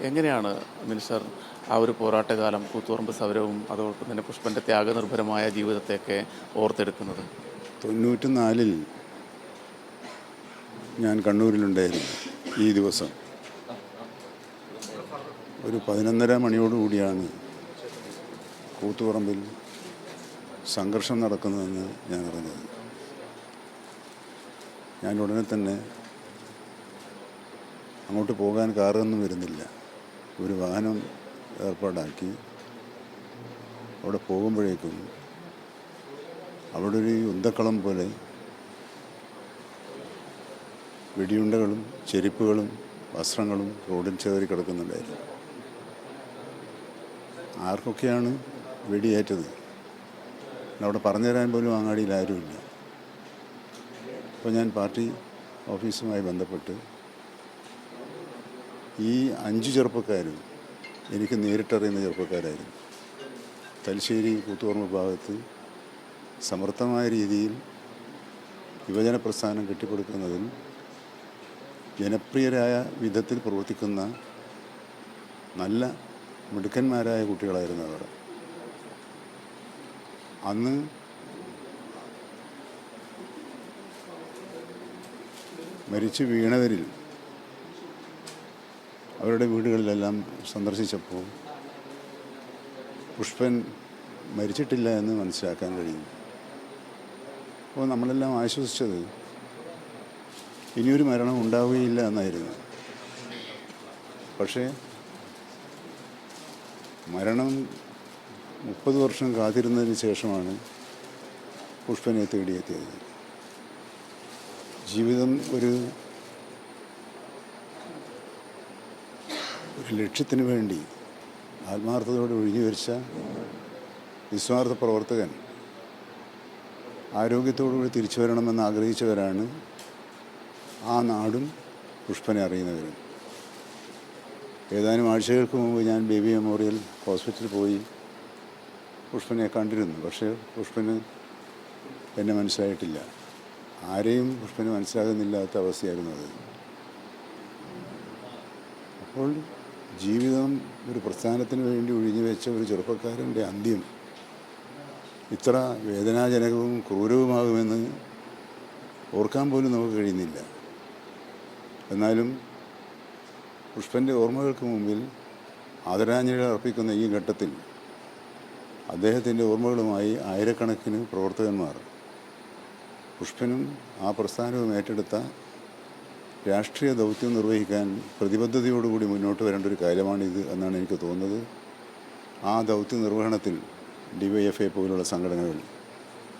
എങ്ങനെയാണ് മിനിസ്റ്റർ ആ ഒരു പോരാട്ടകാലം, കൂത്തുപറമ്പ് സമരവും അതോടൊപ്പം തന്നെ പുഷ്പൻ്റെ ത്യാഗനിർഭരമായ ജീവിതത്തെയൊക്കെ ഓർത്തെടുക്കുന്നത്? 94-ൽ ഞാൻ കണ്ണൂരിലുണ്ടായിരുന്നു. ഈ ദിവസം ഒരു 11:30 മണിയോടുകൂടിയാണ് കൂത്തുപറമ്പിൽ സംഘർഷം നടക്കുന്നതെന്ന് ഞാൻ അറിഞ്ഞത്. ഞാൻ ഉടനെ തന്നെ അങ്ങോട്ട് പോകാൻ കാറൊന്നും വരുന്നില്ല, ഒരു വാഹനം ഏർപ്പാടാക്കി അവിടെ പോകുമ്പോഴേക്കും അവിടെ ഒരു യുദ്ധക്കളം പോലെ വെടിയുണ്ടകളും ചെരുപ്പുകളും വസ്ത്രങ്ങളും റോഡിൽ ചേറി കിടക്കുന്നുണ്ടായിരുന്നു. ആർക്കൊക്കെയാണ് വെടിയേറ്റത് അവിടെ പറഞ്ഞു തരാൻ പോലും അങ്ങാടിയിൽ ആരുമില്ല. അപ്പോൾ ഞാൻ പാർട്ടി ഓഫീസുമായി ബന്ധപ്പെട്ട് ഈ 5 ചെറുപ്പക്കാരും എനിക്ക് നേരിട്ടറിയുന്ന ചെറുപ്പക്കാരായിരുന്നു. തലശ്ശേരി കൂത്തുപറമ്പ് ഭാഗത്ത് സമർത്ഥമായ രീതിയിൽ യുവജന പ്രസ്ഥാനം കെട്ടിപ്പടുക്കുന്നതിൽ ജനപ്രിയരായ വിധത്തിൽ പ്രവർത്തിക്കുന്ന നല്ല മിടുക്കന്മാരായ കുട്ടികളായിരുന്നു അവർ. അന്ന് മരിച്ചു വീണവരിൽ അവരുടെ വീടുകളിലെല്ലാം സന്ദർശിച്ചപ്പോൾ പുഷ്പൻ മരിച്ചിട്ടില്ല എന്ന് മനസ്സിലാക്കാൻ കഴിയും. അപ്പോൾ നമ്മളെല്ലാം ആശ്വസിച്ചത് ഇനിയൊരു മരണം ഉണ്ടാവുകയില്ല എന്നായിരുന്നു. പക്ഷേ മരണം 30 വർഷം കാത്തിരുന്നതിന് ശേഷമാണ് പുഷ്പനെ തേടിയെത്തിയത്. ജീവിതം ഒരു ലക്ഷ്യത്തിന് വേണ്ടി ആത്മാർത്ഥതയോടെ ഒഴിഞ്ഞുവരിച്ച നിസ്വാർത്ഥ പ്രവർത്തകൻ, ആരോഗ്യത്തോടുകൂടി തിരിച്ചു വരണമെന്ന് ആഗ്രഹിച്ചവരാണ് ആ നാടും പുഷ്പനെ അറിയുന്നവരും. ഏതാനും ആഴ്ചകൾക്ക് മുമ്പ് ഞാൻ ബേബി മെമ്മോറിയൽ ഹോസ്പിറ്റലിൽ പോയി പുഷ്പനെ കണ്ടിരുന്നു. പക്ഷേ പുഷ്പന് എന്നെ മനസ്സിലായിട്ടില്ല. ആരെയും പുഷ്പന് മനസ്സിലാകുന്നില്ലാത്ത അവസ്ഥയായിരുന്നു അത്. അപ്പോൾ ജീവിതം ഒരു പ്രസ്ഥാനത്തിന് വേണ്ടി ഒഴിഞ്ഞു വെച്ച ഒരു ചെറുപ്പക്കാരൻ്റെ അന്ത്യം ഇത്ര വേദനാജനകവും ക്രൂരവുമാകുമെന്ന് ഓർക്കാൻ പോലും നമുക്ക് കഴിയുന്നില്ല. എന്നാലും പുഷ്പൻ്റെ ഓർമ്മകൾക്ക് മുമ്പിൽ ആദരാഞ്ജലികൾ അർപ്പിക്കുന്ന ഈ ഘട്ടത്തിൽ അദ്ദേഹത്തിൻ്റെ ഓർമ്മകളുമായി ആയിരക്കണക്കിന് പ്രവർത്തകന്മാർ പുഷ്പനും ആ പ്രസ്ഥാനവും ഏറ്റെടുത്ത രാഷ്ട്രീയ ദൗത്യം നിർവഹിക്കാൻ പ്രതിബദ്ധതയോടുകൂടി മുന്നോട്ട് വരേണ്ട ഒരു കാര്യമാണിത് എന്നാണ് എനിക്ക് തോന്നുന്നത്. ആ ദൗത്യ നിർവഹണത്തിൽ DYFI പോലുള്ള സംഘടനകൾ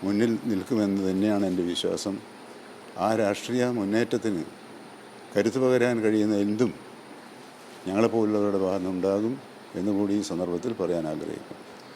മുന്നിൽ നിൽക്കുമെന്ന് തന്നെയാണ് എൻ്റെ വിശ്വാസം. ആ രാഷ്ട്രീയ മുന്നേറ്റത്തിന് കരുത്തു പകരാൻ കഴിയുന്ന എന്തും ഞങ്ങളെപ്പോലുള്ളവരുടെ ഭാഗത്തുനിന്നുണ്ടാകും എന്നുകൂടി ഈ സന്ദർഭത്തിൽ പറയാൻ ആഗ്രഹിക്കുന്നു.